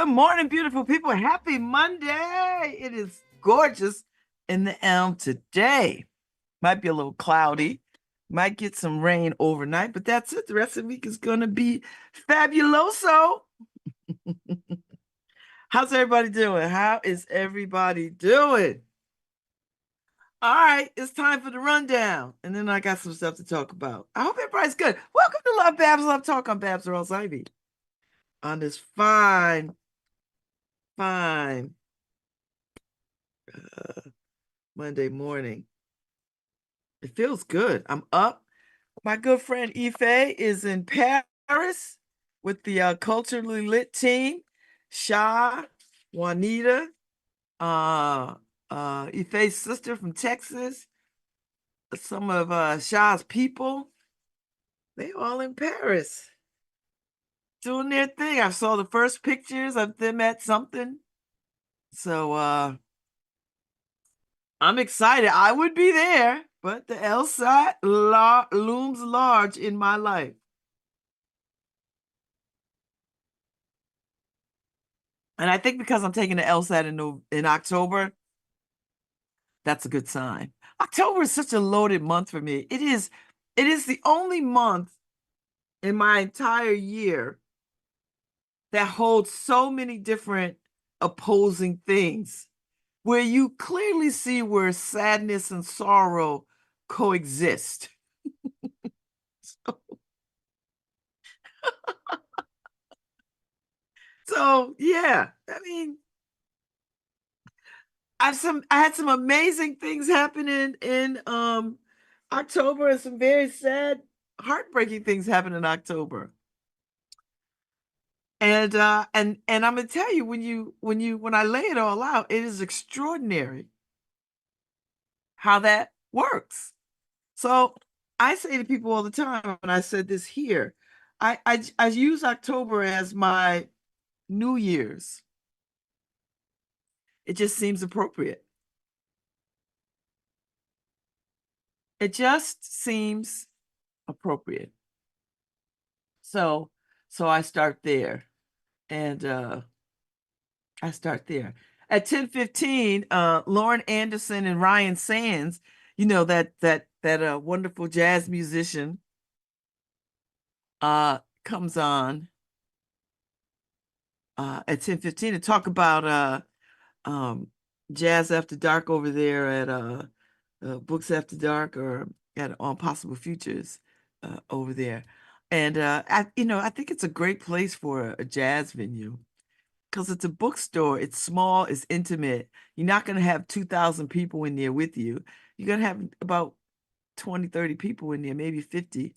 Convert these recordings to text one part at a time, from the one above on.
Good morning, beautiful people. Happy Monday. It is gorgeous in the Elm today. Might be a little cloudy, might get some rain overnight, but that's it. The rest of the week is going to be fabuloso. How's everybody doing? How is everybody doing? All right, it's time for the rundown. And then I got some stuff to talk about. I hope everybody's good. Welcome to LoveBabz, LoveTalk. I'm Babz Rawls-Ivy. On this fine Monday morning. It feels good. I'm up. My good friend Ife is in Paris with the Culturally Lit team. Sha, Juanita, Ife's sister from Texas, some of Sha's people. They all in Paris doing their thing. I saw the first pictures of them at something. So I'm excited. I would be there, but the LSAT looms large in my life. And I think because I'm taking the LSAT in October, that's a good sign. October is such a loaded month for me. It is the only month in my entire year that holds so many different opposing things, where you clearly see where sadness and sorrow coexist. So yeah, I mean, I had some amazing things happening in October, and some very sad, heartbreaking things happen in October. And I'm gonna tell you, when I lay it all out, it is extraordinary how that works. So I say to people all the time, and I said this here, I use October as my New Year's. It just seems appropriate. It just seems appropriate. So I start there. And I start there. At 10:15, Lauren Anderson and Ryan Sands, you know, that wonderful jazz musician, comes on at 10:15 to talk about Jazz After Dark over there at Books After Dark, or on Possible Futures over there. And I think it's a great place for a jazz venue, because it's a bookstore. It's small, it's intimate. You're not going to have 2,000 people in there with you. You're going to have about 20, 30 people in there, maybe 50,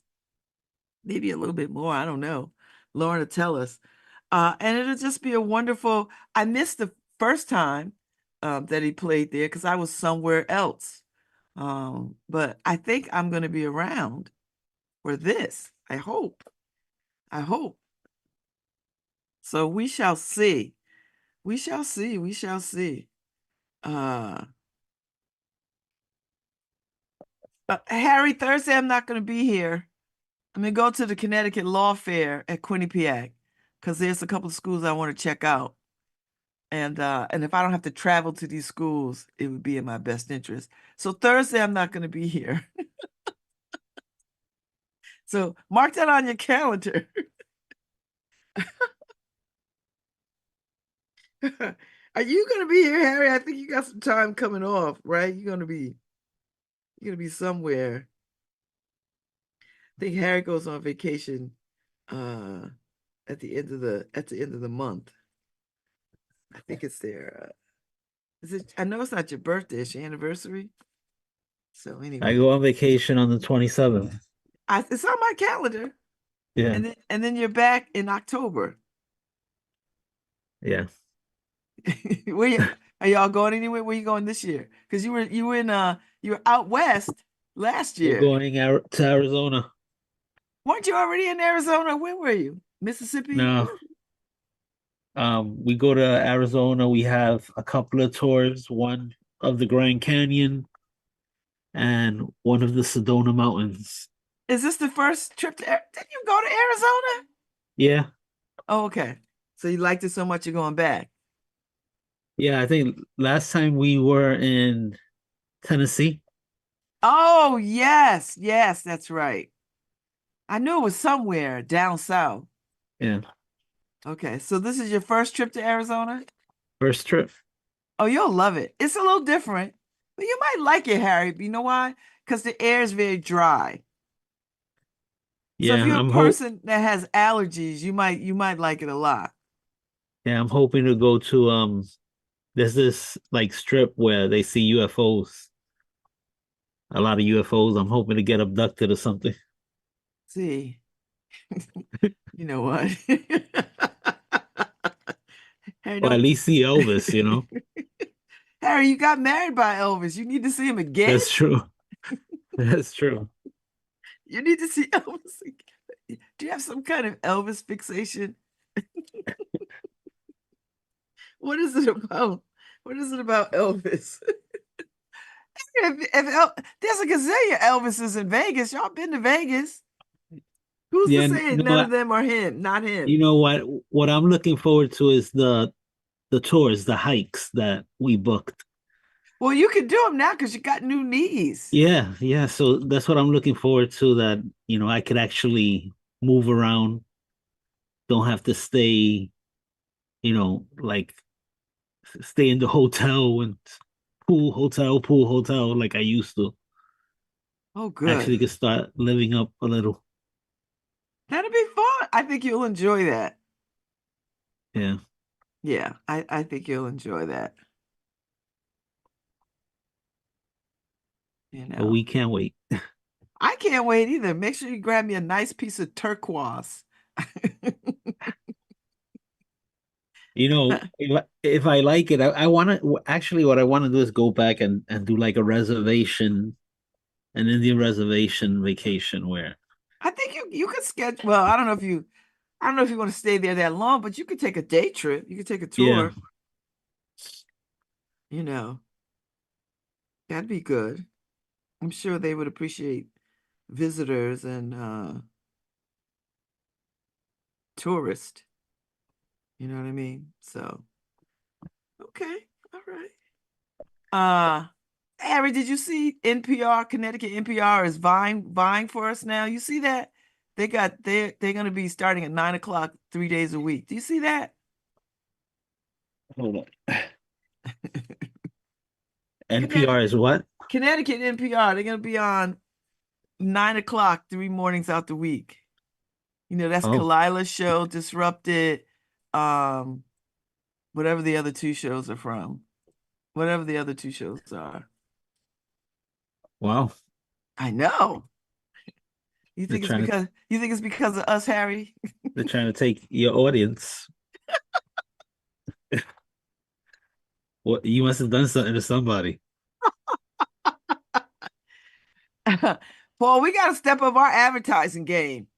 maybe a little bit more. I don't know. Lauren will tell us. And it'll just be a wonderful. I missed the first time that he played there because I was somewhere else. But I think I'm going to be around for this. I hope. So we shall see. We shall see. We shall see. Harry, Thursday I'm not going to be here. I'm going to go to the Connecticut Law Fair at Quinnipiac, because there's a couple of schools I want to check out. And if I don't have to travel to these schools, it would be in my best interest. So Thursday I'm not going to be here. So mark that on your calendar. Are you going to be here, Harry? I think you got some time coming off, right? You're going to be somewhere. I think Harry goes on vacation at the end of the month. I think it's there. Is it? I know it's not your birthday, it's your anniversary. So I anyway, go on vacation on the 27th. It's on my calendar. Yeah, And then you're back in October. yeah. Are y'all going anywhere? Where you going this year? Because you were out west last We're year. going to Arizona. Weren't you already in Arizona? Where were you? Mississippi? No, we go to Arizona. We have a couple of tours, one of the Grand Canyon and one of the Sedona Mountains. Is this the first trip to? Did you go to Arizona? Yeah, Oh, okay. So you liked it so much you're going back. Yeah, I think last time we were in Tennessee. Oh, yes, yes, that's right. I knew it was somewhere down south. Yeah, Okay, so this is your first trip to Arizona? first trip. Oh, you'll love it. It's a little different, but you might like it, Harry. You know why? Because the air is very dry. So if Yeah, you're a person that has allergies, you might like it a lot. I'm hoping to go to there's this like strip where they see UFOs, a lot of UFOs. I'm hoping to get abducted or something. See, you know what? Harry, Or at don't. least see Elvis, you know? Harry, you got married by Elvis. You need to see him again. That's true. That's true. You need to see Elvis again. Do you have some kind of Elvis fixation? What is it about? What is it about Elvis? There's a gazillion Elvises in Vegas. Y'all been to Vegas? Who's to Yeah, say no, none of them are him? Not you him. know what? What I'm looking forward to is the tours, the hikes that we booked. Well, you can do them now because you got new knees. Yeah, yeah. So that's what I'm looking forward to, that, I could actually move around, don't have to stay, like stay in the hotel and pool hotel like I used to. Oh, Actually good. could start living up a little. That'll be fun. I think you'll enjoy that. Yeah. Yeah, I think you'll enjoy that. You But know, we can't wait. I can't wait either. Make sure you grab me a nice piece of turquoise. If I like it, I want to actually, what I want to do is go back and do like a reservation, an Indian reservation vacation where, I think you could schedule. Well, I don't know if you want to stay there that long, but you could take a day trip. You could take a yeah, tour. You know, that'd be good. I'm sure they would appreciate visitors and tourists. You know what I mean? So, okay, all right. Harry, did you see NPR, Connecticut NPR is vying for us now? You see that? They're gonna be starting at 9 o'clock 3 days a week. Do you see that? hold on. NPR Connecticut is what? Connecticut NPR, they're gonna be on 9 o'clock 3 mornings out the week. You know, that's Oh, Kalila's show, Disrupted, um, whatever the other two shows are from. Whatever the other two shows are. wow. I know. They're trying to You think it's because of us, Harry? they're trying to take your audience. What, you must have done something to somebody. Paul, we gotta step up our advertising game.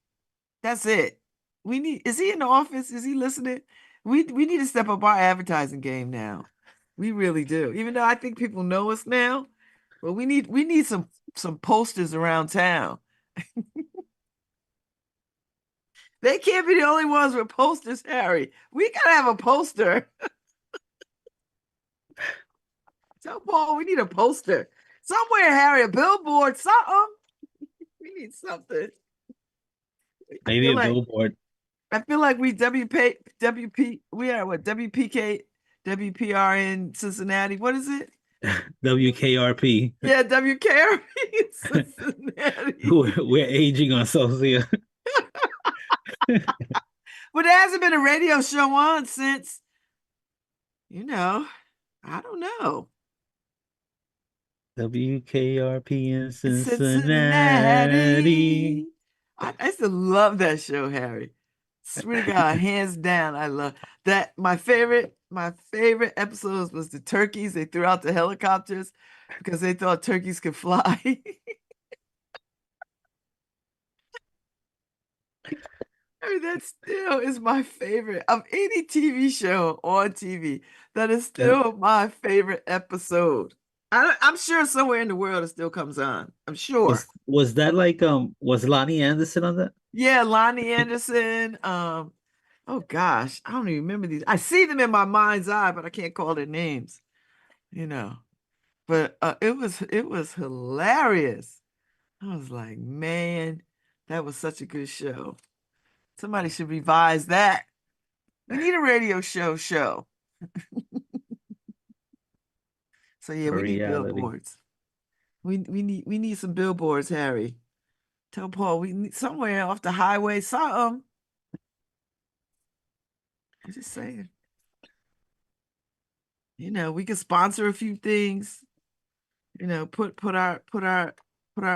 That's it. Is he in the office? Is he listening? We need to step up our advertising game now. We really do. Even though I think people know us now, but we need some posters around town. They can't be the only ones with posters, Harry. We gotta have a poster. Tell Paul we need a poster. Somewhere, Harry, a billboard, something. We need something. I Maybe feel a like billboard. I feel like we we are what WPK WPR in Cincinnati. What is it? WKRP. Yeah, WKRP in Cincinnati. We're aging ourselves here. But there hasn't been a radio show on since, you know, I don't know. WKRP in Cincinnati. Cincinnati. I used to love that show, Harry. Swear to God, hands down, I love that. My favorite episodes was the turkeys. They threw out the helicopters because they thought turkeys could fly. I mean, that still is my favorite of any TV show on TV. That is That still my favorite episode. I'm sure somewhere in the world it still comes on. I'm sure. was that like was Lonnie Anderson on that? Yeah, Lonnie Anderson. Oh gosh, I don't even remember these. I see them in my mind's eye, but I can't call their names, you know. But it was hilarious. I was like, man, that was such a good show. Somebody should revise that. We need a radio show. So yeah, A we need reality. billboards. We need some billboards, Harry. Tell Paul we need somewhere off the highway, something. I'm just saying. We could sponsor a few things. Put our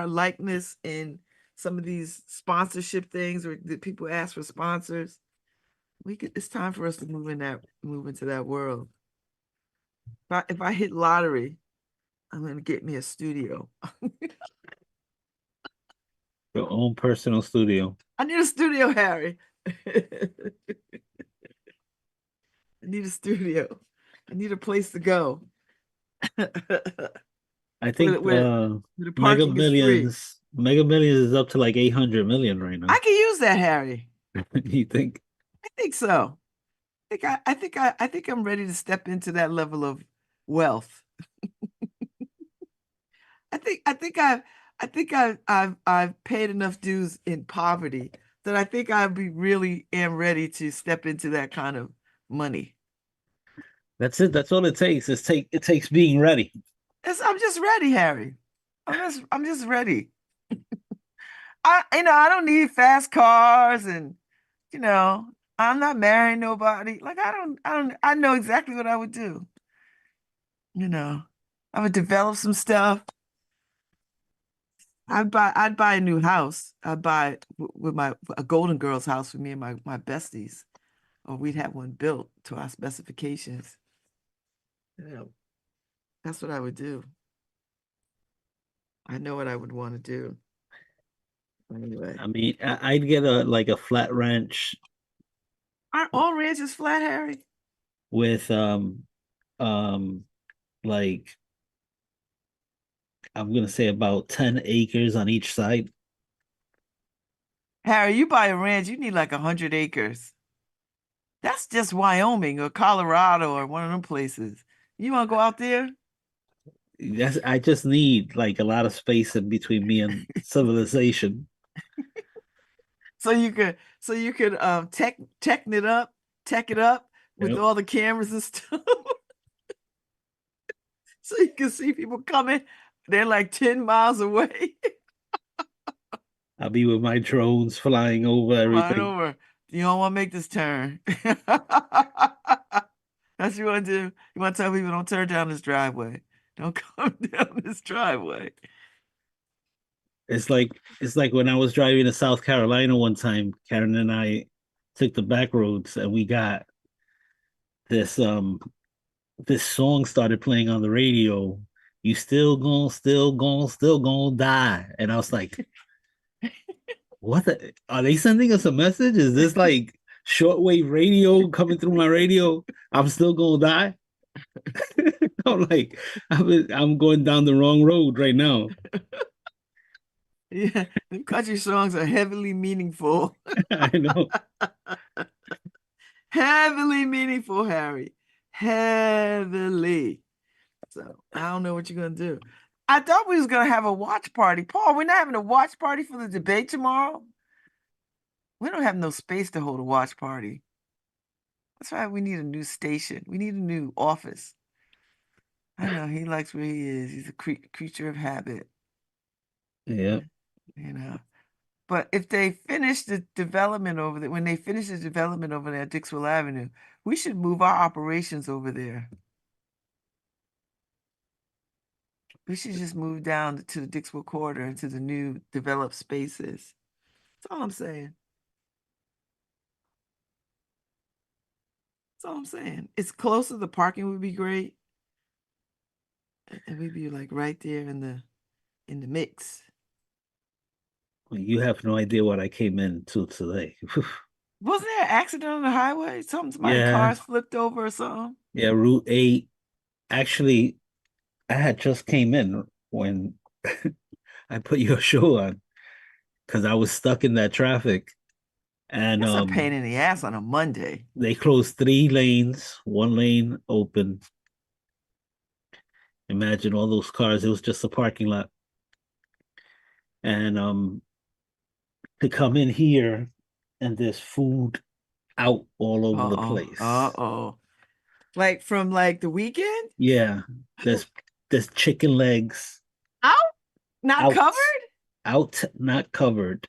likeness in some of these sponsorship things, or that people ask for sponsors. It's time for us to move into that world. If I hit lottery, I'm gonna get me a studio. Your own personal studio. I need a studio, Harry. I need a studio. I need a place to go. I where, think where, where the parking is free. Mega Millions is up to like 800 million right I now. can use that, Harry. You think? I think so. I think I'm ready to step into that level of wealth. I think I've paid enough dues in poverty that I think I be really am ready to step into that kind of money. That's it. That's all it takes. It takes being ready. I'm just ready, Harry. I'm just ready. I don't need fast cars, and you know, I'm not marrying nobody. Like I know exactly what I would do. You know, I would develop some stuff. I'd buy a new house. I'd buy with my a Golden Girls house for me and my besties, or we'd have one built to our specifications. Yeah, that's what I would do. I know what I would want to do. Anyway, I mean, I'd get a like a flat ranch aren't all ranches flat, Harry? with um like I'm gonna say about 10 acres on each side. Harry, you buy a ranch, you need like 100 acres. That's just Wyoming or Colorado or one of them places. You want to go out there? That's I just need like a lot of space in between me and civilization. So you could tech it up with Yep. all the cameras and stuff. So you can see people coming. They're like 10 miles away. I'll be with my drones flying over Flying everything. over. You don't want to make this turn. That's what you want to do. You want to tell people don't turn down this driveway. Don't come down this driveway. It's like when I was driving to South Carolina one time, Karen and I took the back roads and we got this this song started playing on the radio. You still gonna die. And I was like, are they sending us a message? Is this like shortwave radio coming through my radio? I'm still gonna die. I'm like, I'm going down the wrong road right now. Yeah, the country songs are heavily meaningful. I know. Heavily meaningful, Harry. Heavily. So I don't know what you're gonna do. I thought we was gonna have a watch party. Paul, we're not having a watch party for the debate tomorrow. We don't have no space to hold a watch party. That's why we need a new station. We need a new office. I know he likes where he is. He's a creature of habit, Yeah. you know. But if they finish the development over there, when they finish the development over there at Dixwell Avenue, we should move our operations over there. We should just move down to the Dixwell corridor into the new developed spaces. That's all I'm saying. That's all I'm saying. It's closer. The parking would be great, and we'd be like right there in the mix. You have no idea what I came into today. Wasn't there an accident on the highway? Somebody Yeah. cars flipped over or something. Yeah, Route 8. Actually, I had just came in when I put your show on because I was stuck in that traffic And That's a pain in the ass on a Monday. they closed 3 lanes, 1 lane open. Imagine all those cars. It was just a parking lot. And to come in here and there's food out all over the Uh-oh. place. Uh-oh. Like from like the weekend? Yeah, there's there's chicken legs Out? Not out, covered? not covered.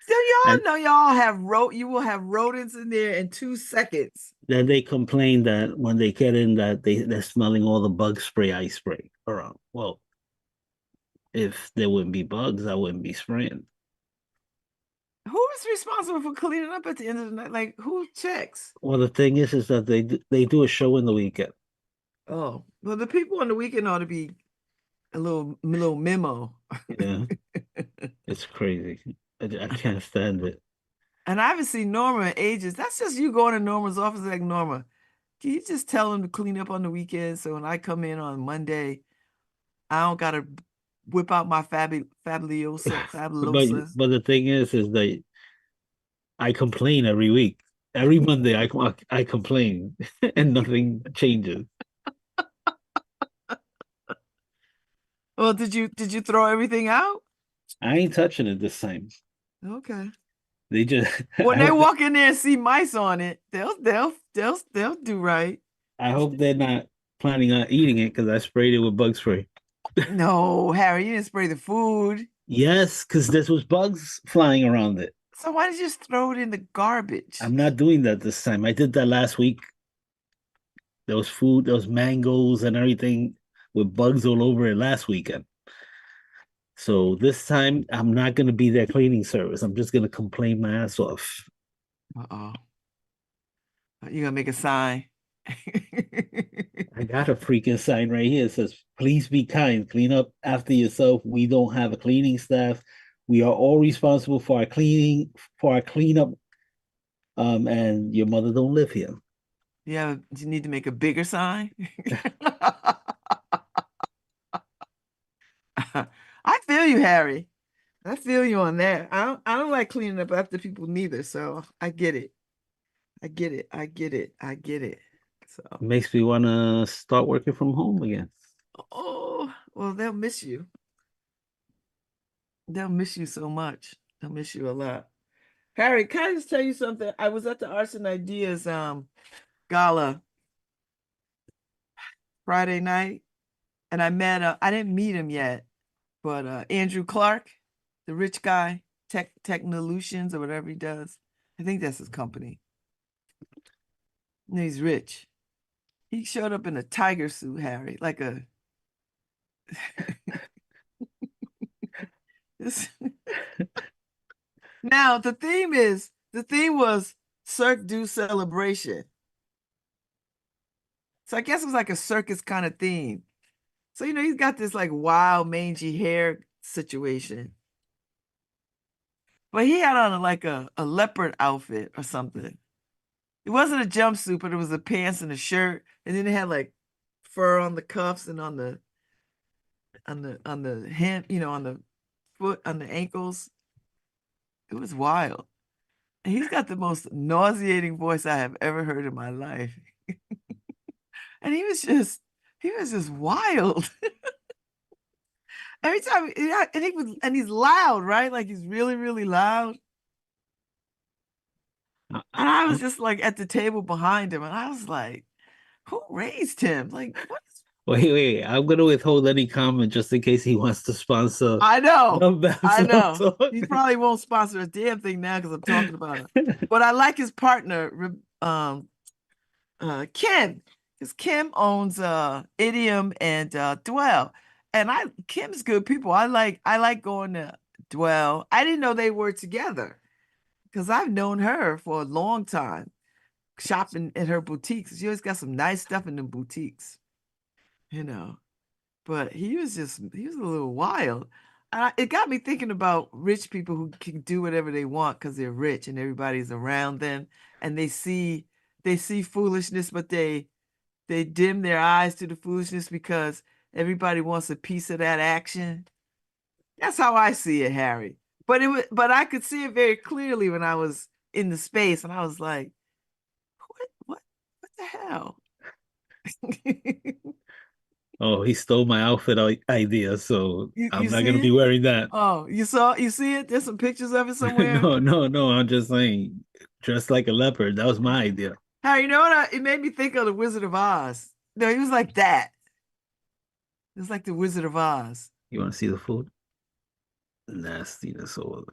So And y'all know y'all have you will have rodents in there in 2 seconds. then they complain that when they get in that they're smelling all the bug spray I spray around. Well, if there wouldn't be bugs, I wouldn't be spraying. Who is responsible for cleaning up at the end of the night? Like who checks? Well, the thing is that they do a show in the weekend. Oh, well, the people on the weekend ought to be a little memo. Yeah, it's crazy. I can't stand it. And I haven't seen Norma in ages. That's just you going to Norma's office like Norma. Can you just tell him to clean up on the weekend so when I come in on Monday, I don't gotta whip out my but fabulosa. but the thing is that I complain every week. Every Monday I complain and nothing changes. Well, did you throw everything out? I ain't touching it this time. Okay. They just When they walk in there and see mice on it, they'll do right. I hope they're not planning on eating it because I sprayed it with bug spray. No, Harry, you didn't spray the food. Yes, because there was bugs flying around it. So why did you just throw it in the garbage? I'm not doing that this time. I did that last week. There was food, there was mangoes and everything with bugs all over it last weekend. So this time I'm not gonna be their cleaning service. I'm just gonna complain my ass off. Uh-oh. You gonna make a sign. I got a freaking sign right here. It says, please be kind, clean up after yourself. We don't have a cleaning staff. We are all responsible for our cleanup. And your mother don't live here. Yeah, you need to make a bigger sign. I feel you, Harry. I feel you on that. I don't like cleaning up after people neither, so I get it. I get it. I get it. I get it. So, It makes me want to start working from home again. oh, well, they'll miss you. They'll miss you so much. They'll miss you a lot. Harry, can I just tell you something? I was at the Arts and Ideas gala Friday night, and I didn't meet him yet, but Andrew Clark, the rich guy, Technolutions or whatever he does. I think that's his company. And he's rich. He showed up in a tiger suit, Harry, like a this. Now the theme was Cirque du Celebration. So I guess it was like a circus kind of theme. So he's got this like wild mangy hair situation. But he had on like a leopard outfit or something. It wasn't a jumpsuit, but it was a pants and a shirt. And then it had like fur on the cuffs and on the hem, on the foot, on the ankles. It was wild. And he's got the most nauseating voice I have ever heard in my life. And he was just wild. Every time, yeah, and he's loud, right? Like he's really, really loud. I, And I was I, just like at the table behind him, and I was like, who raised him? Like, what? wait. I'm gonna withhold any comment just in case he wants to sponsor I know, LoveBabz I Love know. Talk. He probably won't sponsor a damn thing now because I'm talking about him. But I like his partner, Kim, because Kim owns Idiom and Dwell. And Kim's good people. I like going to Dwell. I didn't know they were together because I've known her for a long time, shopping at her boutiques. She always got some nice stuff in the boutiques, you know. But he was a little wild. It got me thinking about rich people who can do whatever they want because they're rich and everybody's around them and they see foolishness, but they dim their eyes to the foolishness because everybody wants a piece of that action. That's how I see it, Harry. But I could see it very clearly when I was in the space, and I was like, what the hell? Oh, he stole my outfit idea, so You I'm not gonna see be it? wearing that. Oh, you see it? There's some pictures of it somewhere. No, no, no. I'm just saying, dressed like a leopard. That was my idea. How you know what? It made me think of the Wizard of Oz. No, he was like that. It was like the Wizard of Oz. You want to see the food? Nastiness all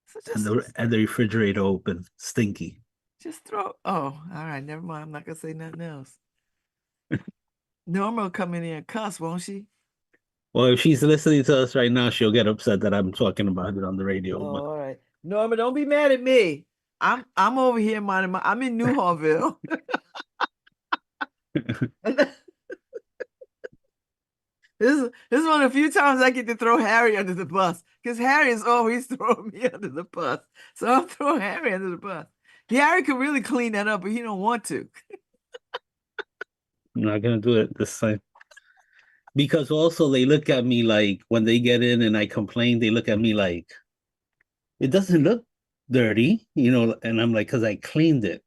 So and just the refrigerator open, stinky. just throw. Oh, all right, never mind. I'm not gonna say nothing else. Norma will come in here and cuss, won't she? Well, if she's listening to us right now, she'll get upset that I'm talking about it on the radio. Oh, all right. Norma, don't be mad at me. I'm over here minding my. I'm in Newhartville. This is one of the few times I get to throw Harry under the bus because Harry is always throwing me under the bus. So I'm throwing Harry under the bus. Harry could really clean that up, but he don't want to. I'm not gonna do it this time. Because also they look at me like when they get in and I complain, they look at me like it doesn't look dirty, and I'm like, because I cleaned it.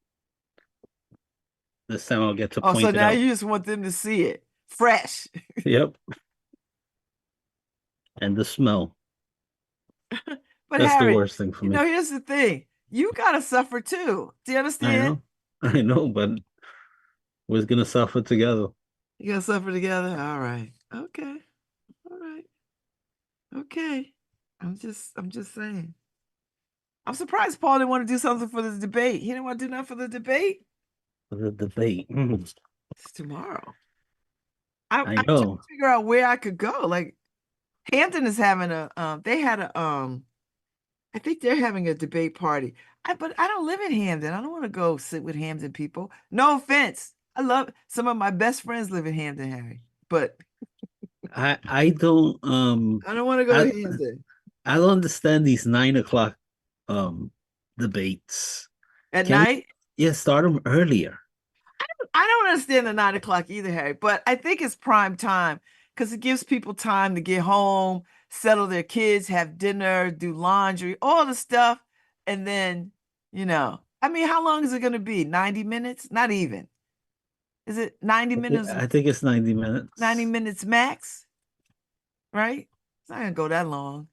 This time I'll get to Oh, so point it now out. you just want them to see it fresh. Yep. And the smell. But That's the Harry, worst thing for me. here's the thing. You gotta suffer too. Do you I understand? know. I know, but we're gonna suffer together. You gotta suffer together. All right. Okay. All right. Okay. I'm just saying. I'm surprised Paul didn't want to do something for the debate. He didn't want to do nothing for the debate. The debate. It's tomorrow. I'm I trying to know. figure out where I could go. Like Hampton is having they had a I think they're having a debate party. But I don't live in Hampton. I don't want to go sit with Hampton people. No offense. I love some of my best friends live in Hampton, Harry. But I don't I don't want to go I to Hampton. I don't understand these 9 o'clock um debates. At Can we night, start them earlier? I don't understand the 9 o'clock either, Harry, but I think it's prime time because it gives people time to get home, settle their kids, have dinner, do laundry, all the stuff. And then, I mean, how long is it going to be? 90 minutes? Not even. Is it 90 minutes? I think it's 90 90 minutes. minutes max, right? It's not going to go that long.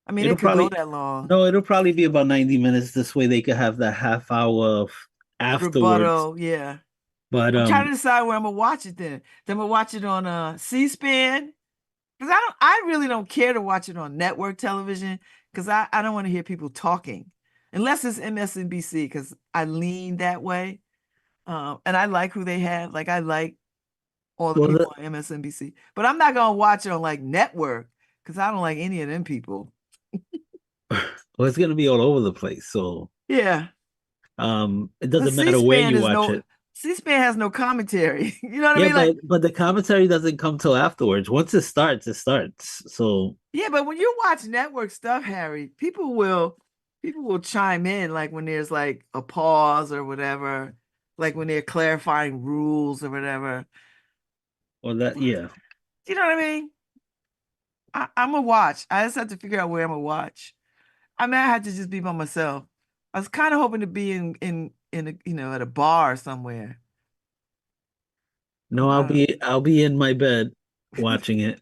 I mean, It'll it could go probably that long. No, it'll probably be about 90 minutes. This way they could have that half hour of afterwards. Rebuttal, yeah. But I'm trying to decide where I'm gonna watch it then. Then I'm gonna watch it on C-SPAN. Because I really don't care to watch it on network television because I don't want to hear people talking unless it's MSNBC because I lean that way. And I like who they have. Like I like all the well people on MSNBC, but I'm not gonna watch it on like network because I don't like any of them people. well, it's gonna be all over the place. So Yeah, it but doesn't matter where C-SPAN you is watch no it. C-SPAN has no commentary. You know what I Yeah, mean? Like but the commentary doesn't come till afterwards. Once it starts, it starts. So yeah, but when you watch network stuff, Harry, people will chime in like when there's like a pause or whatever, like when they're clarifying rules or whatever. or that yeah. You know what I mean? I'm a watch. I just have to figure out where I'm gonna watch. I mean, I had to just be by myself. I was kind of hoping to be in a, at a bar somewhere. No, I'll be in my bed watching it.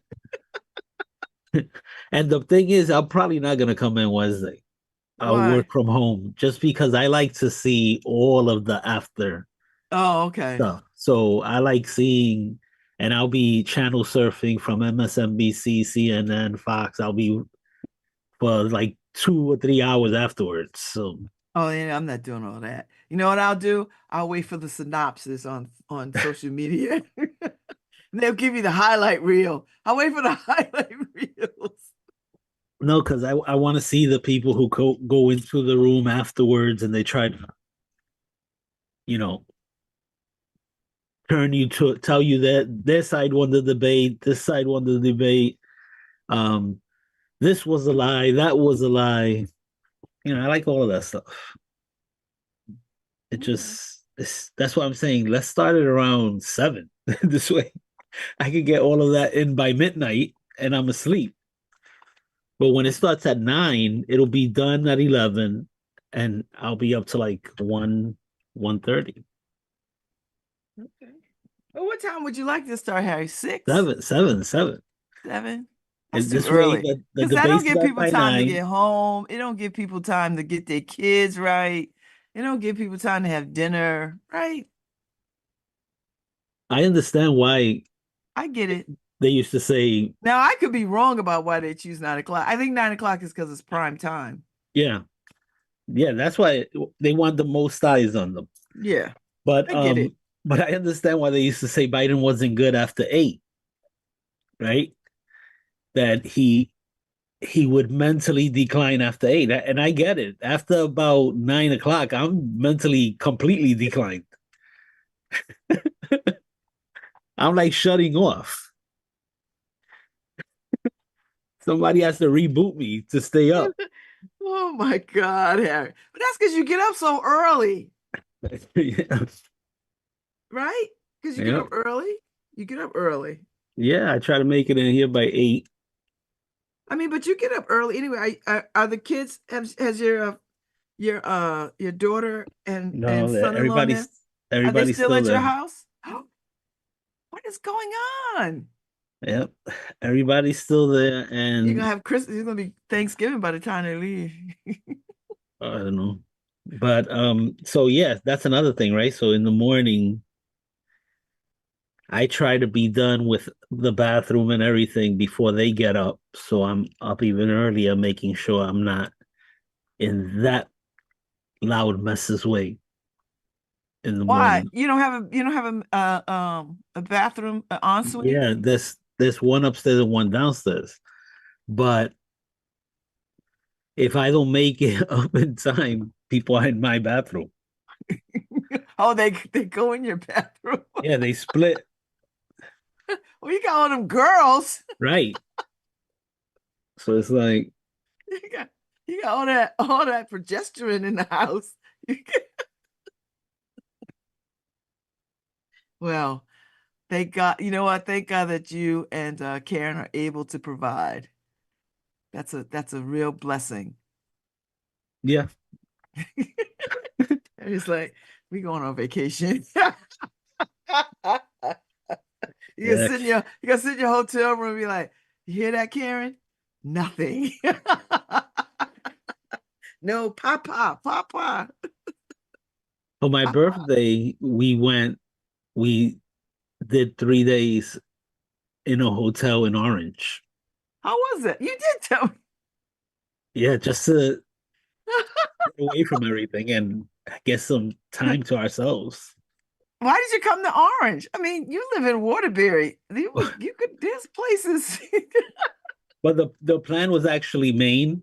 And the thing is, I'm probably not gonna come in Wednesday. I'll Why? work from home just because I like to see all of the after Oh, okay. stuff. So I like seeing, and I'll be channel surfing from MSNBC, CNN, Fox. I'll be for like 2 or 3 hours afterwards. So, Oh, yeah, I'm not doing all that. You know what I'll do? I'll wait for the synopsis on social media. And they'll give you the highlight reel. I'll wait for the highlight reels. no, because I want to see the people who go into the room afterwards and they try to, you know, turn you to tell you that their side won the debate, this side won the debate. Um, this was a lie, that was a lie. I like all of that stuff. It Okay. just that's what I'm saying. Let's start it around 7. This way I could get all of that in by midnight and I'm asleep. But when it starts at 9, it'll be done at 11. and I'll be up to like 1:30. Okay. Well, what time would you like to start, Harry? Six, 7. seven? That's And too this way, early. the Because that don't debate give starts people by time to 9. get home. It don't give people time to get their kids right. It don't give people time to have dinner, right? I understand why I get it. they used to say, Now I could be wrong about why they choose 9 o'clock. I think 9 o'clock is because it's prime time. yeah, yeah, that's why they want the most eyes on them. Yeah, But I get it. I understand why they used to say Biden wasn't good after 8, right? That he would mentally decline after 8. And I get it. After about 9 o'clock, I'm mentally completely declined. I'm like shutting off. Somebody has to reboot me to stay up. Oh my God, Harry. But that's because you get up so early, Yeah. right? Because you get Yeah. up early. You get up early. Yeah, I try to make it in here by 8. I mean, but you get up early anyway. Are the kids has your daughter and No, son-in-law now? Are they everybody's still still at your there. house? What is going on? Yep. Everybody's still there. You're gonna And have Christmas. It's gonna be Thanksgiving by the time they leave. I don't know. But so yeah, that's another thing, right? So in the morning, I try to be done with the bathroom and everything before they get up. So I'm up even earlier, making sure I'm not in that loud messes way in the Why? morning. You don't have a bathroom, an ensuite? Yeah, there's one upstairs and one downstairs. But if I don't make it up in time, people are in my bathroom. Oh, they go in your bathroom. Yeah, they split. Well, you got all them girls. Right. So it's like, You got you got all that progesterone in the house. Well, thank God. You know what? Thank God that you and Karen are able to provide. That's a real blessing. yeah, And it's like we going on vacation. yeah. You gonna sit in your hotel room and be like, you hear that, Karen? Nothing. No, Papa. For my Papa. birthday, we did 3 days in a hotel in Orange. How was it? You did tell me. Yeah, just to get away from everything and get some time to ourselves. Why did you come to Orange? I mean, you live in Waterbury. You could, there's places. But the plan was actually Maine,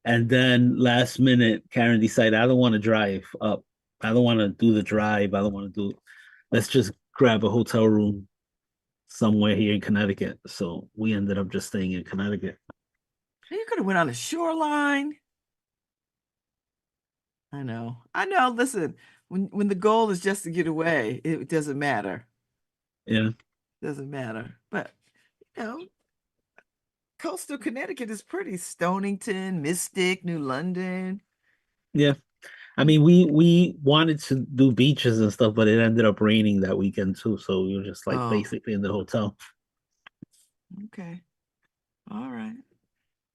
and then last minute, Karen decided I don't want to drive up. I don't want to do the drive. I don't want to do. Let's just grab a hotel room somewhere here in Connecticut. So we ended up just staying in Connecticut. You could have went on the shoreline. I know. I know. Listen, when the goal is just to get away, it doesn't matter. Yeah, Doesn't matter. But you know, coastal Connecticut is pretty. Stonington, Mystic, New London. yeah. I mean, we wanted to do beaches and stuff, but it ended up raining that weekend too. So we were just like Oh, basically in the hotel, okay. All right.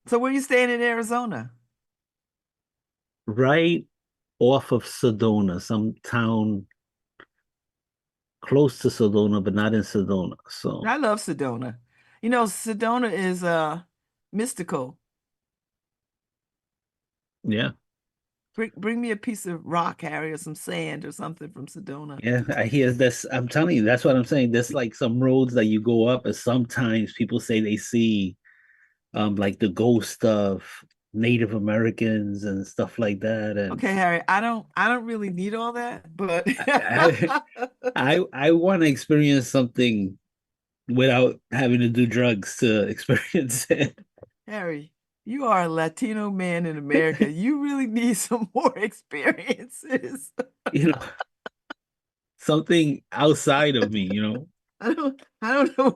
So where you staying in Arizona? right off of Sedona, some town close to Sedona, but not in Sedona. So I love Sedona. Sedona is mystical. yeah, Bring me a piece of rock, Harry, or some sand or something from Sedona. yeah. I hear this. I'm telling you, that's what I'm saying. There's like some roads that you go up, and sometimes people say they see like the ghost of Native Americans and stuff like that. And Okay, Harry, I don't really need all that, but I I want to experience something without having to do drugs to experience it. Harry, you are a Latino man in America. You really need some more experiences. You know, something outside of me, you know, I don't know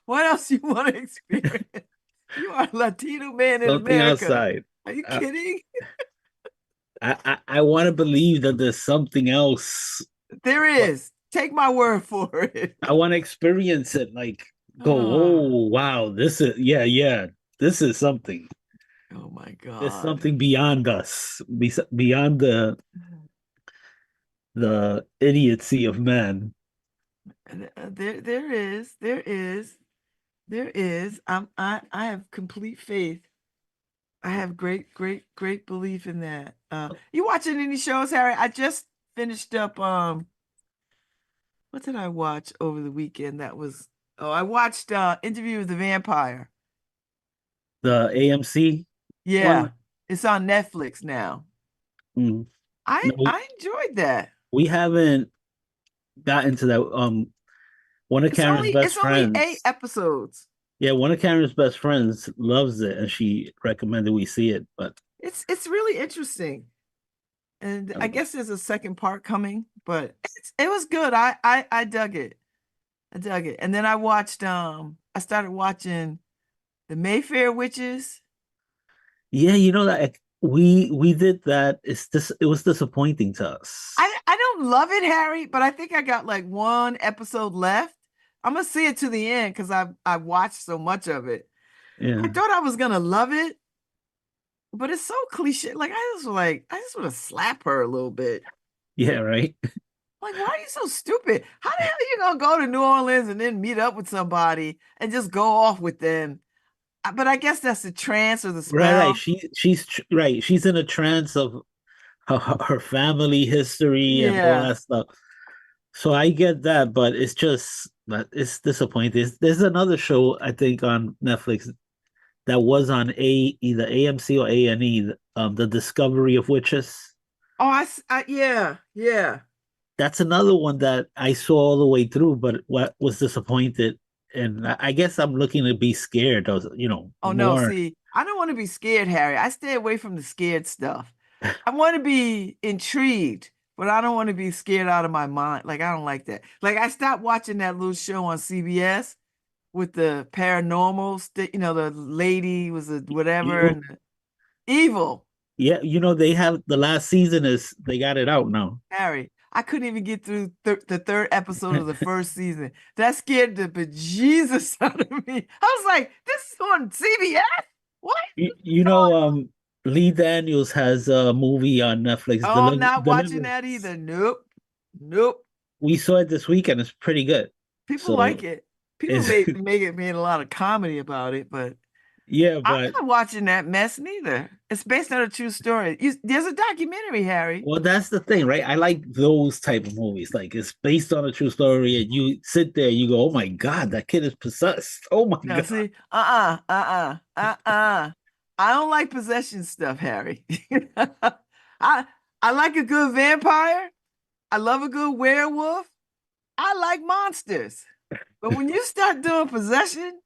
what else you want to experience. You are a Latino man in something America. outside. Are you Uh, kidding? I want to believe that there's something else, There but is. Take my word for it. I want to experience it. Like, go, Oh, oh wow, this is yeah, this is something. oh my There's God. something beyond us, beyond the idiocy of man. There is, there is. I have complete faith. I have great belief in that. You watching any shows, Harry? I just finished up. What did I watch over the weekend? Oh, I watched Interview with the Vampire. The AMC Yeah, one. it's on Netflix now. Mm. I No, I enjoyed that. we haven't gotten to that. One of Karen's best It's only eight friends, episodes. yeah, one of Karen's best friends loves it, and she recommended we see it. But It's really interesting. And I um, guess there's a second part coming, but it was good. I dug it. I dug it. And then I started watching The Mayfair Witches. yeah, you know that we did that. It was disappointing to us. I don't love it, Harry, but I think I got like one episode left. I'm gonna see it to the end because I watched so much of it. I Yeah, thought I was gonna love it, but it's so cliche. I just want to slap her a little bit. yeah, right. Like, why are you so stupid? How the hell are you gonna go to New Orleans and then meet up with somebody and just go off with them? But I guess that's the trance or the Right, right. spell. Right. She's in a trance of her family history and all Yeah. that stuff. So I get that, but it's just that it's disappointing. There's another show I think on Netflix that was on either AMC or A&E, The Discovery of Witches. Oh, yeah, yeah. That's another one that I saw all the way through, but what was disappointed. And I guess I'm looking to be scared of, Oh no, more. see, I don't want to be scared, Harry. I stay away from the scared stuff. I want to be intrigued, but I don't want to be scared out of my mind. Like I don't like that. Like I stopped watching that little show on CBS with the paranormal, the lady was a whatever You, and the evil. yeah, they have the last season is they got it out now. Harry, I couldn't even get through the third episode of the first season. That scared the bejesus out of me. I was like, this is on CBS? What? You know, Lee Daniels has a movie on Netflix, Oh, I'm not watching that Deliverance. either. Nope. Nope. We saw it this weekend. It's pretty good. People like So it. People it's make it made a lot of comedy about it, but yeah, I'm but not watching that mess neither. It's based on a true story. There's a documentary, Harry. well, that's the thing, right? I like those type of movies. Like it's based on a true story, and you sit there, you go, "Oh my God, that kid is possessed! Oh my No, God!" see, I don't like possession stuff, Harry. I I like a good vampire. I love a good werewolf. I like monsters. But when you start doing possession,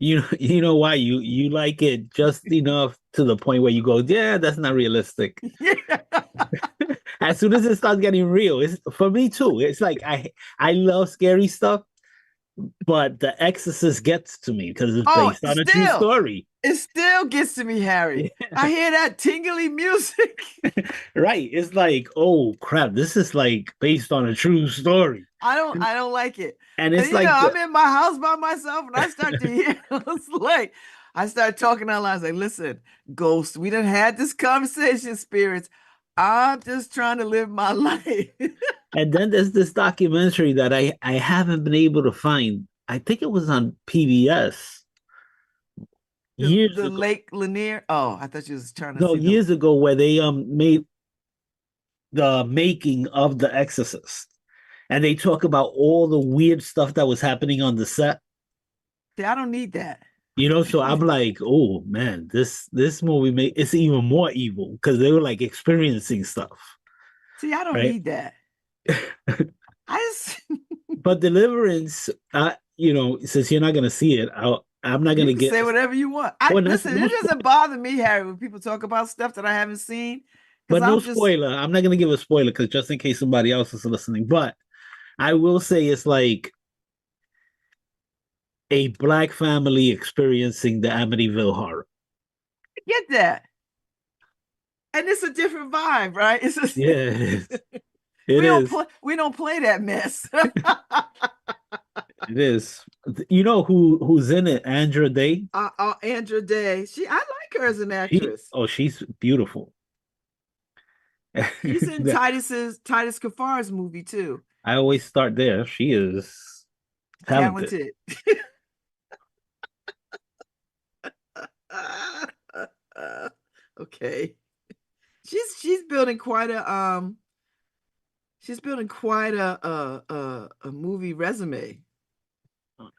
You know why you like it just enough to the point where you go, "Yeah, that's not realistic." yeah. As soon as it starts getting real, it's for me too. It's like I love scary stuff, but The Exorcist gets to me because it's Oh, based on a true story. it still gets to me, Harry. I hear that tingly music. Right. It's like, oh crap, this is like based on a true story. I don't like it. And And it's like I'm in my house by myself and I start to hear it's like I start talking out loud. I was like, listen, ghost, we done had this conversation, spirits. I'm just trying to live my life. and then there's this documentary that I haven't been able to find. I think it was on PBS years The ago. Lake Lanier. Oh, I thought you was trying to No, see the years ago where they made the making of The Exorcist. And they talk about all the weird stuff that was happening on the set. See, I don't need that. So I'm like, oh man, this movie make it's even more evil because they were like experiencing stuff, See, I don't right? need that. I just But Deliverance, since you're not gonna see it, I'm not you gonna can get. say whatever you want. I Well, listen, no, it doesn't bother me, Harry, when people talk about stuff that I haven't seen, because but no I'll just spoiler. I'm not gonna give a spoiler because just in case somebody else is listening. But I will say it's like a black family experiencing the Amityville horror. get that. and it's a different vibe, right? It's just, Yeah, it is. It is. we don't play that mess. It is. You know who's in it? Andra Day. Andra Day, I like her as an actress. She's beautiful. She's in Titus Kafar's movie too. I always start there. She is talented. Talented. Okay. She's building quite a movie resume.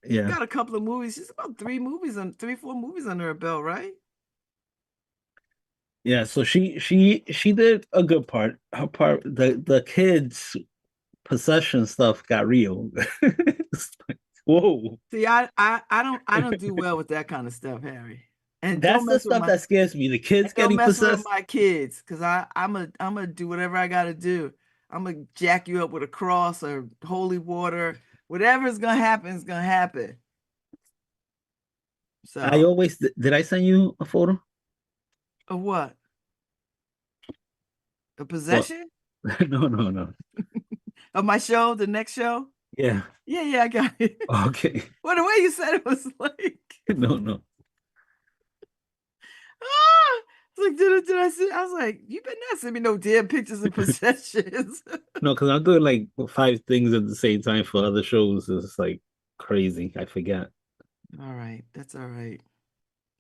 She's Yeah. got a couple of movies. She's about 4 movies under her belt, right? Yeah, so she did a good part. Her part, the kids possession stuff got real. It's like, whoa. See, I don't do well with that kind of stuff, Harry. And That's the stuff that scares me. The kids don't getting mess with possessed. my kids, because I'm gonna do whatever I gotta do. I'm gonna jack you up with a cross or holy water. Whatever's gonna happen is gonna happen. I So, always did I send you a photo? a what? A Well, possession no, no, no. of my show, the next show? Yeah. Yeah, yeah, I got it. Okay. Well, the way you said it was like, No, no. ah, it's like, did I see? I was like, you better not send me no damn pictures of possessions. No, because I'm doing like 5 things at the same time for other shows. It's like crazy. I forget. All right, that's all right.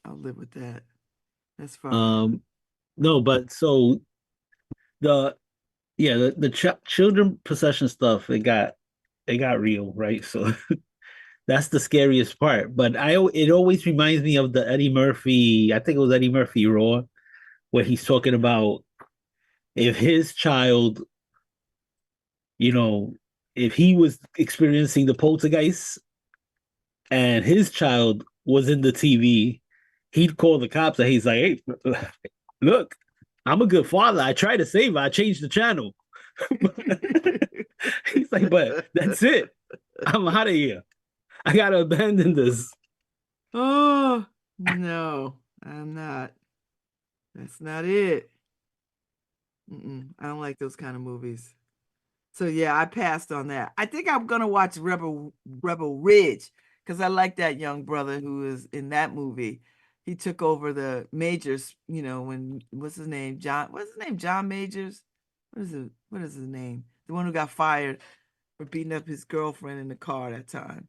I'll live with that. That's fine. Um, no, but so the yeah, the children possession stuff, it got real, right? So that's the scariest part. But it always reminds me of the Eddie Murphy, I think it was Eddie Murphy Raw, where he's talking about if his child, you know, if he was experiencing the poltergeist and his child was in the TV, he'd call the cops and he's like, hey, look, I'm a good father. I try to save her. I changed the channel. He's like, but that's it. I'm out of here. I gotta abandon this. Oh, no, I'm not. That's not it. I don't like those kind of movies. So yeah, I passed on that. I think I'm gonna watch Rebel Ridge because I like that young brother who is in that movie. He took over the Majors, when what's his name? John Majors? What is his name? The one who got fired for beating up his girlfriend in the car that time.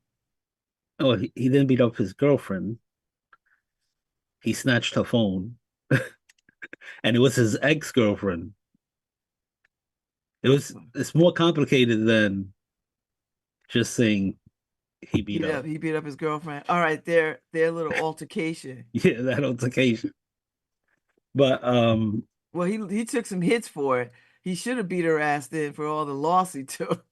Oh, he didn't beat up his girlfriend. He snatched her phone, and it was his ex-girlfriend. It's more complicated than just saying he beat up. He beat up his girlfriend. All right, their little altercation. Yeah, that altercation. But Well, he took some hits for it. He should have beat her ass then for all the loss he took.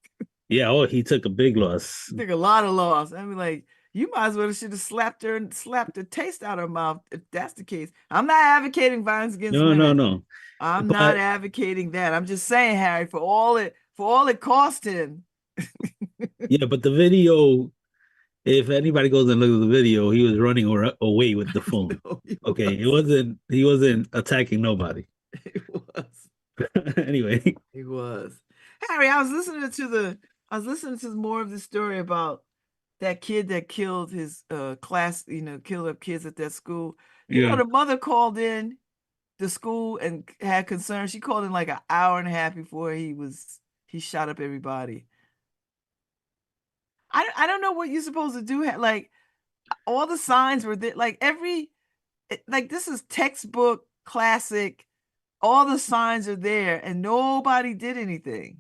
yeah, he took a big loss. He took a lot of loss. I mean, like, you might as well should have slapped her and slapped the taste out of her mouth if that's the case. I'm not advocating violence against No, no, women. no. I'm not But advocating that. I'm just saying, Harry, for all it cost him. yeah, but the video, if anybody goes and looks at the video, he was running away with the phone. No, he Okay, was. he wasn't attacking nobody. He was. Anyway, He was. Harry, I was listening to more of the story about that kid that killed his class, killed up kids at that school. yeah. The mother called in the school and had concerns. She called in like an hour and a half before he shot up everybody. I don't know what you're supposed to do. Like all the signs were there. Like this is textbook classic. All the signs are there and nobody did anything.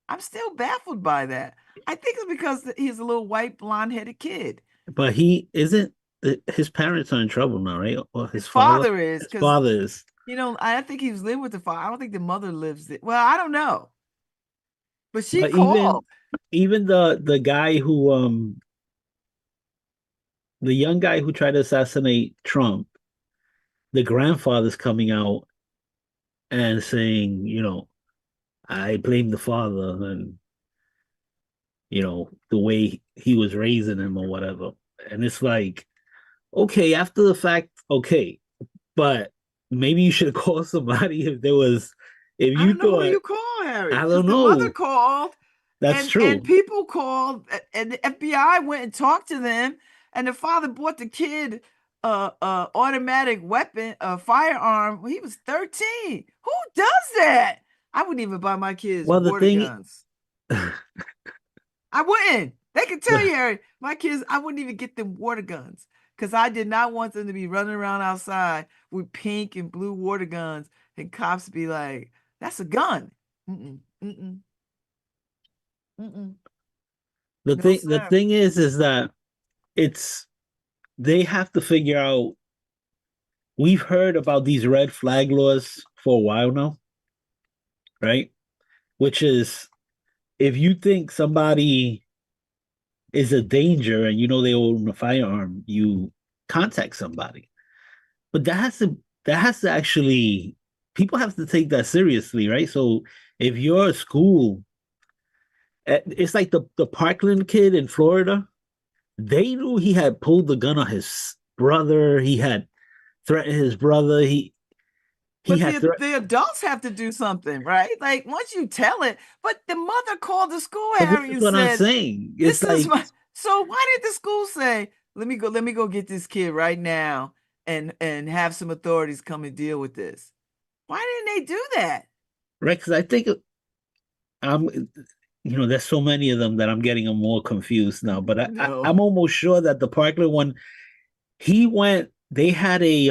I'm still baffled by that. I think it's because he's a little white blonde-headed kid. But he isn't. His parents are in trouble now, right? Or His his father. father is His because father is. I think he was living with the father. I don't think the mother lives there. Well, I don't know. But she But even called. even the guy who the young guy who tried to assassinate Trump, the grandfather's coming out and saying, I blame the father and the way he was raising him or whatever. And it's like, okay, after the fact, okay, but maybe you should call somebody if there was, if I you don't know who thought, you call, Harry, I because don't the mother know. called That's and true. people called and the FBI went and talked to them, and the father bought the kid automatic weapon, a firearm when he was 13. Who does that? I wouldn't even buy my kids Well, the water thing, guns. I wouldn't. They can tell you, Harry, my kids, I wouldn't even get them water guns because I did not want them to be running around outside with pink and blue water guns and cops be like, that's a gun. Mm-mm, mm-mm, mm-mm. No, the sir. thing is that it's, they have to figure out, we've heard about these red flag laws for a while now, right? Which is, if you think somebody is a danger and you know they own a firearm, you contact somebody. But that has to actually, people have to take that seriously, right? So if you're a school, it's like the Parkland kid in Florida. They knew he had pulled the gun on his brother. He had threatened his brother. He But had threatened. the adults have to do something, right? Like once you tell it, but the mother called the school, But this Harry, is and what I'm said, saying. It's this is like, my so why did the school say, let me go get this kid right now and have some authorities come and deal with this? Why didn't they do that? right? Because I think I'm, there's so many of them that I'm getting them more confused now. But No. I'm almost sure that the Parkland one, he went. They had a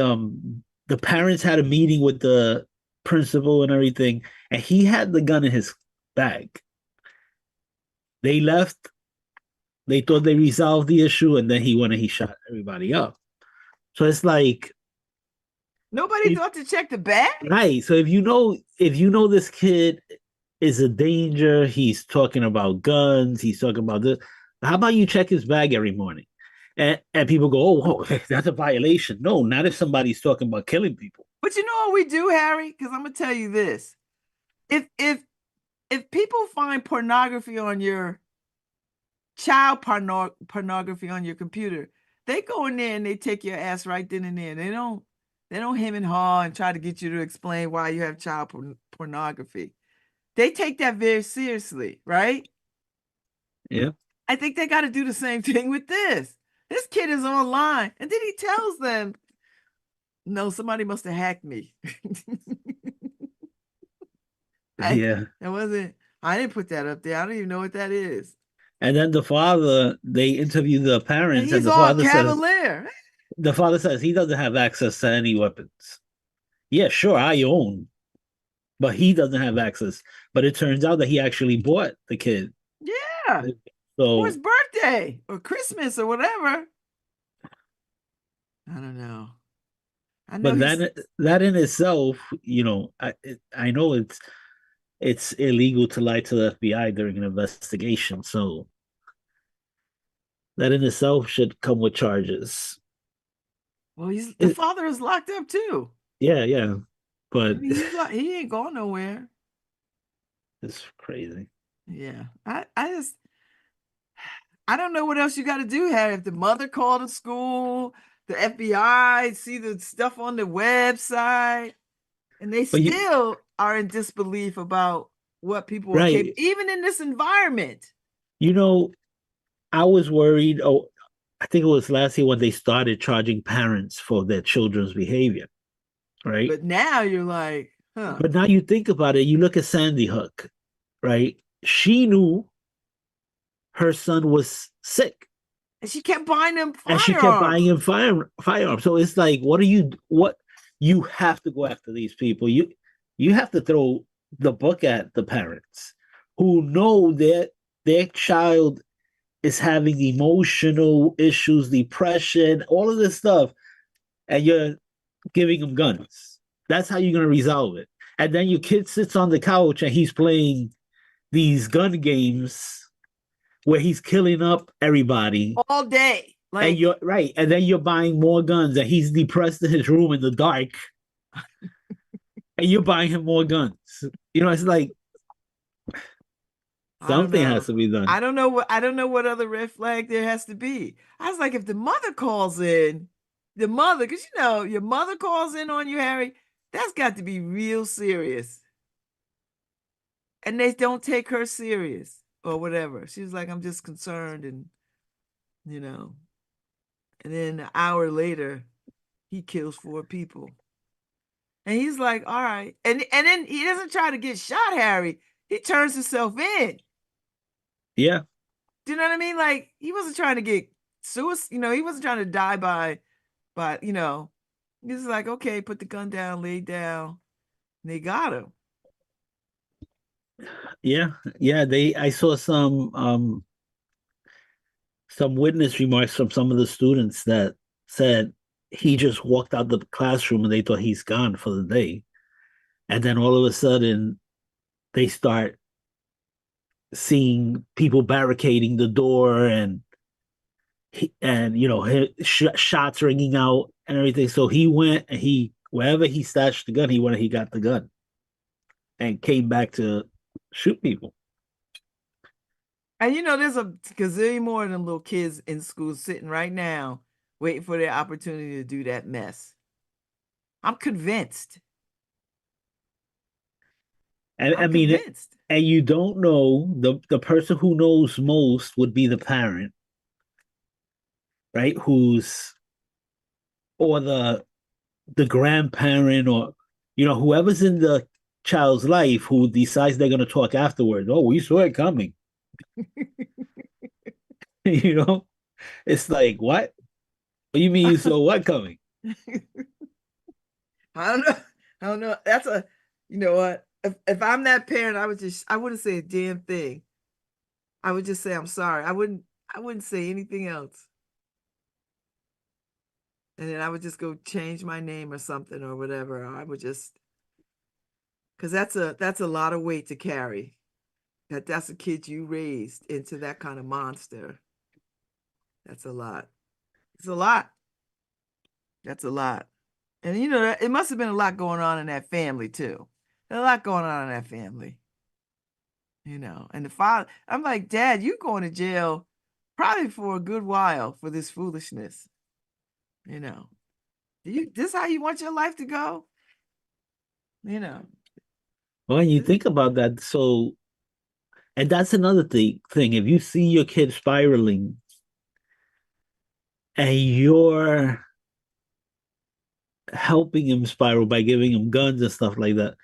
the parents had a meeting with the principal and everything, and he had the gun in his bag. They left. They thought they resolved the issue, and then he went and he shot everybody up. So it's like, Nobody if, thought to check the bag? right. So if you know this kid is a danger, he's talking about guns, he's talking about this. How about you check his bag every morning? And people go, oh, whoa, that's a violation. No, not if somebody's talking about killing people. But you know what we do, Harry? Because I'm gonna tell you this. If if if people find pornography on your pornography on your computer, they go in there and they take your ass right then and there. They don't hem and haw and try to get you to explain why you have pornography. They take that very seriously, right? Yeah. I think they got to do the same thing with this. This kid is online, and then he tells them, "No, somebody must have hacked me. I Yeah. that wasn't. I didn't put that up there. I don't even know what that is." And then the father, they interview the And parents, and he's all cavalier. the father says he doesn't have access to any weapons. Yeah, sure, I own, but he doesn't have access. But it turns out that he actually bought the kid. Yeah, for his So, birthday or Christmas or whatever. I don't know. I know but he's that in itself, I know it's illegal to lie to the FBI during an investigation. So that in itself should come with charges. well. He's the It, father is locked up too. yeah, yeah, I but mean, he ain't going nowhere. it's crazy. Yeah, I just I don't know what else you got to do, Harry. If the mother called the school, the FBI see the stuff on the website, and they But you still are in disbelief about what people are capable, right, even in this environment. you know, I was worried. Oh, I think it was last year when they started charging parents for their children's behavior, right? But now you're like, huh? But now you think about it, you look at Sandy Hook, right? She knew her son was sick, And she kept buying them and she kept firearms. buying him firearms. So it's like, what you have to go after these people. You have to throw the book at the parents who know that their child is having emotional issues, depression, all of this stuff, and you're giving them guns. That's how you're gonna resolve it. And then your kid sits on the couch and he's playing these gun games where he's killing up everybody. All day. And Like, you're right, and then you're buying more guns, and he's depressed in his room in the dark, and you're buying him more guns. It's like I don't something know. has to be done. I don't know what other red flag there has to be. I was like, if the mother calls in, the mother, because you know, your mother calls in on you, Harry. That's got to be real serious. And they don't take her serious or whatever. She was like, I'm just concerned and you know. And then an hour later, he kills four people. And he's like, all right. And then he doesn't try to get shot, Harry. He turns himself in. Yeah. Do you know what I mean? Like he wasn't trying to get suicide, he wasn't trying to die by, he was like, okay, put the gun down, lay down. And they got him. Yeah. Yeah. I saw some witness remarks from some of the students that said he just walked out the classroom and they thought he's gone for the day. And then all of a sudden they start seeing people barricading the door and shots ringing out and everything. So he went and he wherever he stashed the gun, he went and he got the gun and came back to shoot people. And there's a gazillion more of them little kids in school sitting right now waiting for their opportunity to do that mess. I'm convinced. And I I'm mean, convinced. and you don't know the person who knows most would be the parent, right? Who's or the grandparent or whoever's in the child's life who decides they're going to talk afterwards. Oh, we saw it coming. you know, it's like what? What do you mean you saw what coming? I don't know. I don't know. That's a, you know what? If I'm that parent, I wouldn't say a damn thing. I would just say I'm sorry. I wouldn't say anything else. And then I would just go change my name or something or whatever. I would just, because that's a lot of weight to carry. That's a kid you raised into that kind of monster. That's a lot. It's a lot. That's a lot. And it must have been a lot going on in that family too. There's a lot going on in that family. And the father, I'm like, Dad, you going to jail probably for a good while for this foolishness. You know. This how you want your life to go? You know. Well, when you think about that, so and that's another thing. If you see your kid spiraling and you're helping him spiral by giving him guns and stuff like that,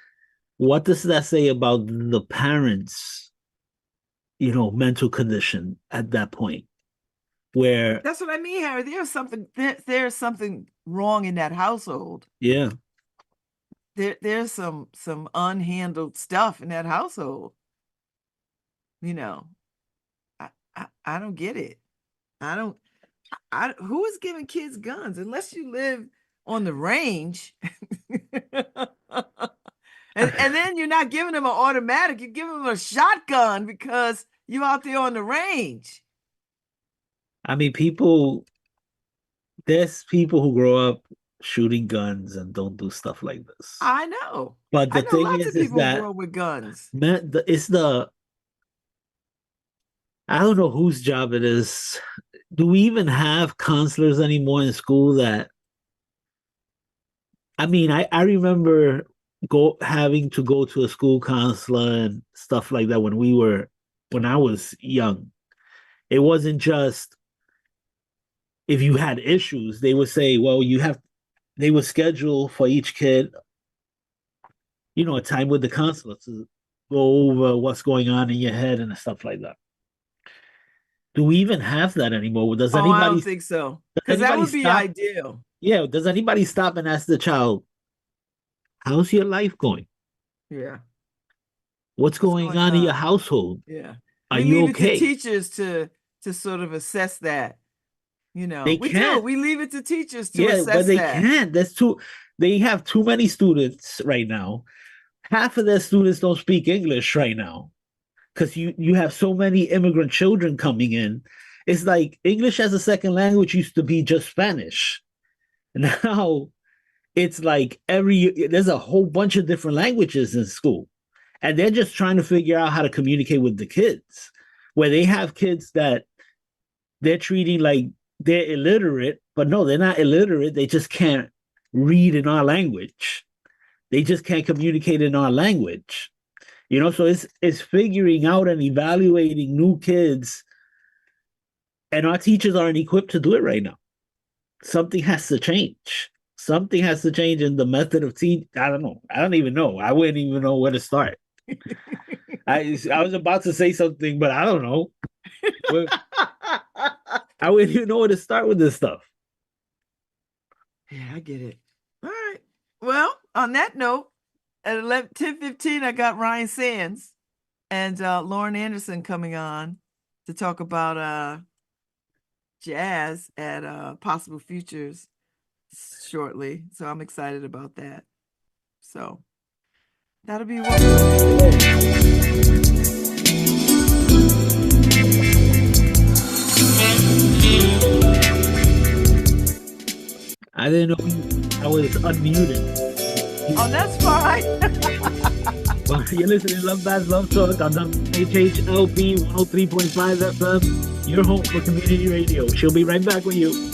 what does that say about the parents, mental condition at that point? Where That's what I mean, Harry. There's something wrong in that household. yeah, There's some unhandled stuff in that household. You know. I don't get it. I don't who is giving kids guns unless you live on the range? And then you're not giving them an automatic, you're giving them a shotgun because you're out there on the range. I mean, there's people who grow up shooting guns and don't do stuff like this. I know. But I the know thing lots of is people who that grow up with guns. man, it's the I don't know whose job it is. Do we even have counselors anymore in school that I mean, I remember having to go to a school counselor and stuff like that when I was young. It wasn't just if you had issues, they would say, well, they would schedule for each kid, a time with the counselor to go over what's going on in your head and stuff like that. Do we even have that anymore? Oh, I don't think so. Does Because that anybody would be stop? ideal. Yeah, does anybody stop and ask the child, how's your life going? Yeah. What's What's going going on in your on? household? Yeah. Are We you leave it to okay? teachers to sort of assess that. They We do. can't. We leave it to teachers to Yeah, but assess they that. can't. They have too many students right now. Half of their students don't speak English right now because you have so many immigrant children coming in. It's like English as a second language used to be just Spanish. Now it's like there's a whole bunch of different languages in school. And they're just trying to figure out how to communicate with the kids. Where they have kids that they're treating like they're illiterate, but no, they're not illiterate. They just can't read in our language. They just can't communicate in our language. So it's figuring out and evaluating new kids, and our teachers aren't equipped to do it right now. Something has to change. Something has to change in the method of teaching. I don't know. I don't even know. I wouldn't even know where to start. I was about to say something, but I don't know. I wouldn't even know where to start with this stuff. Yeah, I get it. All right. Well, on that note, at 10:15, I got Ryan Sands and Lauren Anderson coming on to talk about jazz at Possible Futures shortly. So I'm excited about that. So that'll be I didn't know I was unmuted. Oh, that's fine. Well, you're listening to LoveBabz Love Talk on HHLP 103.5 FM, your home for community radio. She'll be right back with you.